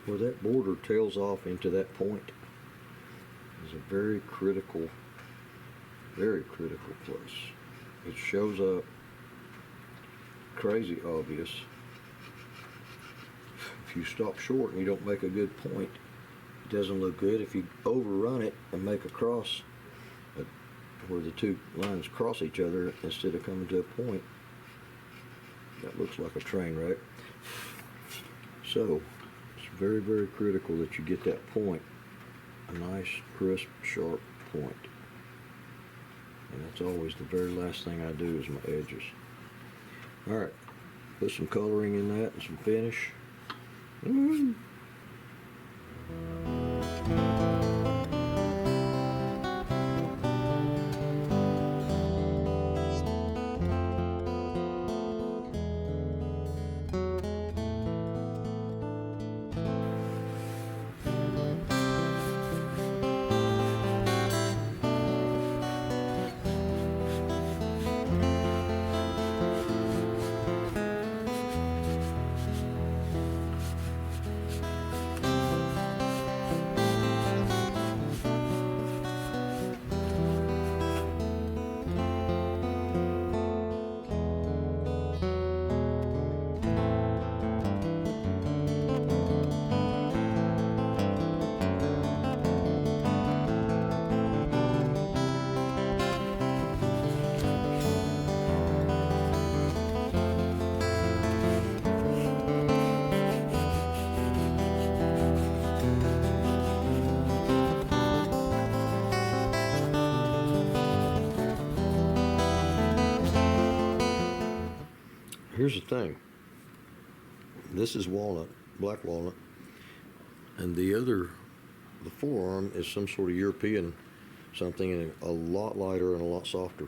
where that border tails off into that point is a very critical place. It shows up crazy obvious. If you stop short and you don't make a good point, it doesn't look good. If you overrun it and make a cross where the two lines cross each other instead of coming to a point, that looks like a train wreck. So it's very, very critical that you get that point, a nice, crisp, sharp point. And that's always the very last thing I do is my edges. All right, put some coloring in that and some finish. Here's the thing. This is walnut, black walnut, and the forearm is some sort of European something, and a lot lighter and a lot softer.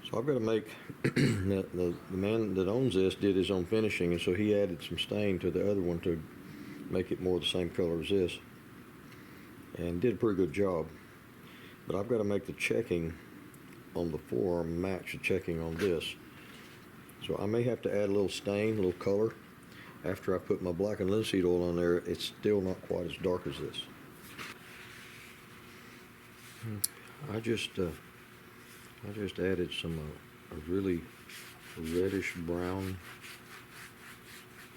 So I've got to make, the man that owns this did his own finishing, and so he added some stain to the other one to make it more the same color as this, and did a pretty good job. But I've got to make the checking on the forearm match the checking on this. So I may have to add a little stain, a little color. After I put my blackened linseed oil on there, it's still not quite as dark as this. I just added some a really reddish brown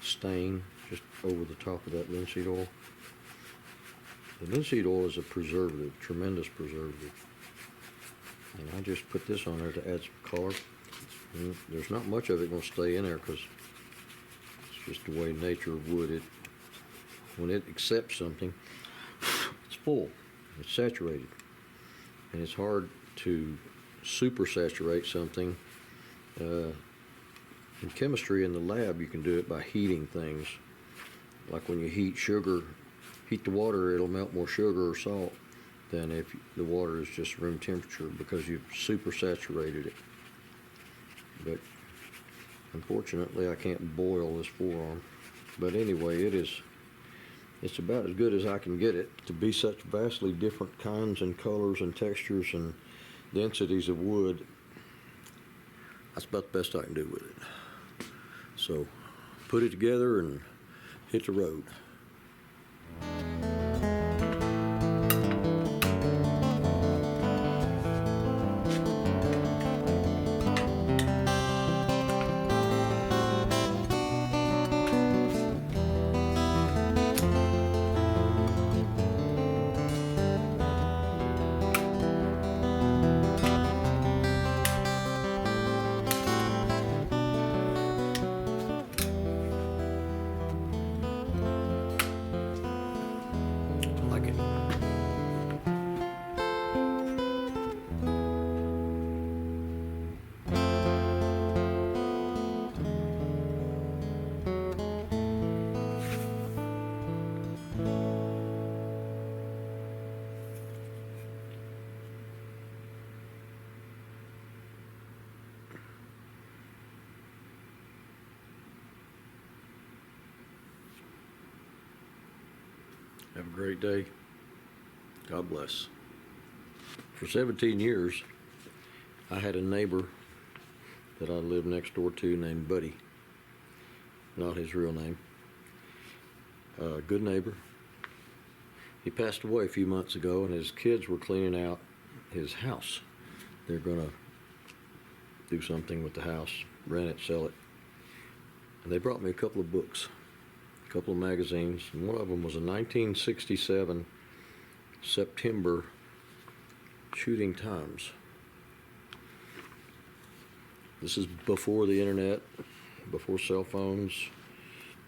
stain just over the top of that linseed oil. The linseed oil is a preservative, tremendous preservative. And I just put this on there to add some color. There's not much of it going to stay in there because it's just the way nature of wood. When it accepts something, it's full, it's saturated, and it's hard to super saturate something. In chemistry in the lab, you can do it by heating things. Like when you heat sugar, heat the water, it'll melt more sugar or salt than if the water is just room temperature because you've super saturated it. But unfortunately I can't boil this forearm. But anyway, it's about as good as I can get it to be such vastly different kinds and colors and textures and densities of wood. That's about the best I can do with it. So put it together and hit the road. Have a great day. God bless. For 17 years, I had a neighbor that I lived next door to named Buddy. Not his real name. a good neighbor. He passed away a few months ago, and his kids were cleaning out his house. They're gonna do something with the house, rent it, sell it. And they brought me a couple of books, a couple of magazines, and one of them was a 1967 September Shooting Times. This is before the internet, before cell phones,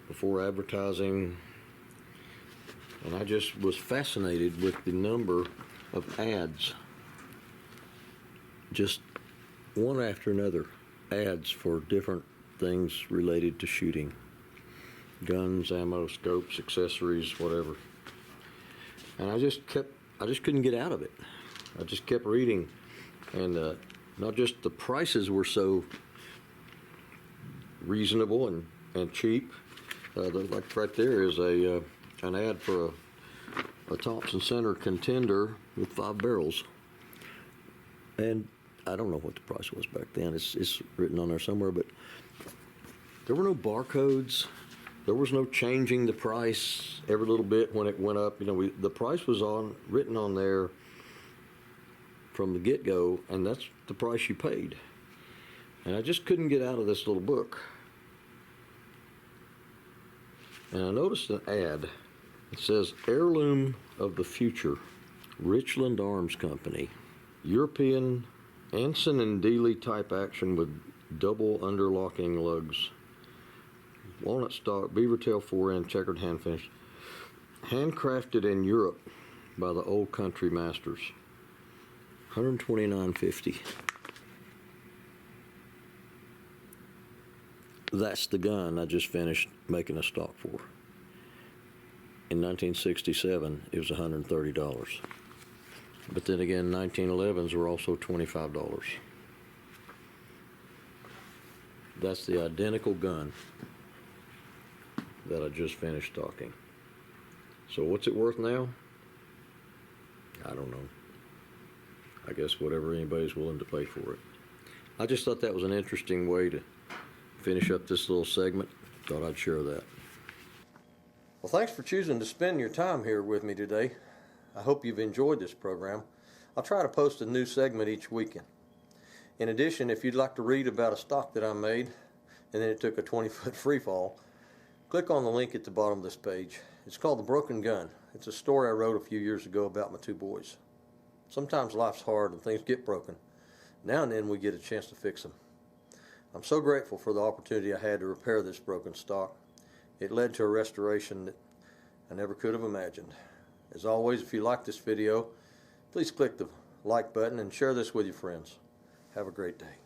before advertising, and I just was fascinated with the number of ads, just one after another, ads for different things related to shooting. Guns, ammo, scopes, accessories, whatever. And I just couldn't get out of it. I just kept reading, and not just the prices were so reasonable and cheap. Like right there is an ad for a Thompson Center Contender with 5 barrels. And I don't know what the price was back then. It's written on there somewhere, but there were no barcodes. There was no changing the price every little bit when it went up. You know, the price was written on there from the get-go, and that's the price you paid. And I just couldn't get out of this little book. And I noticed an ad. It says, Heirloom of the Future, Richland Arms Company, European Anson and Dealey type action with double underlocking lugs, walnut stock, beaver tail fore-end, checkered hand finish, handcrafted in Europe by the Old Country Masters, $129.50. That's the gun I just finished making a stock for. In 1967, it was $130. But then again, 1911s were also $25. That's the identical gun that I just finished stocking. So what's it worth now? I don't know. I guess whatever anybody's willing to pay for it. I just thought that was an interesting way to finish up this little segment. Thought I'd share that. Well, thanks for choosing to spend your time here with me today. I hope you've enjoyed this program. I'll try to post a new segment each weekend. In addition, if you'd like to read about a stock that I made and then it took a 20-foot free fall, click on the link at the bottom of this page. It's called The Broken Gun. It's a story I wrote a few years ago about my 2 boys. Sometimes life's hard and things get broken. Now and then we get a chance to fix them. I'm so grateful for the opportunity I had to repair this broken stock. It led to a restoration that I never could have imagined. As always, if you like this video, please click the like button and share this with your friends. Have a great day.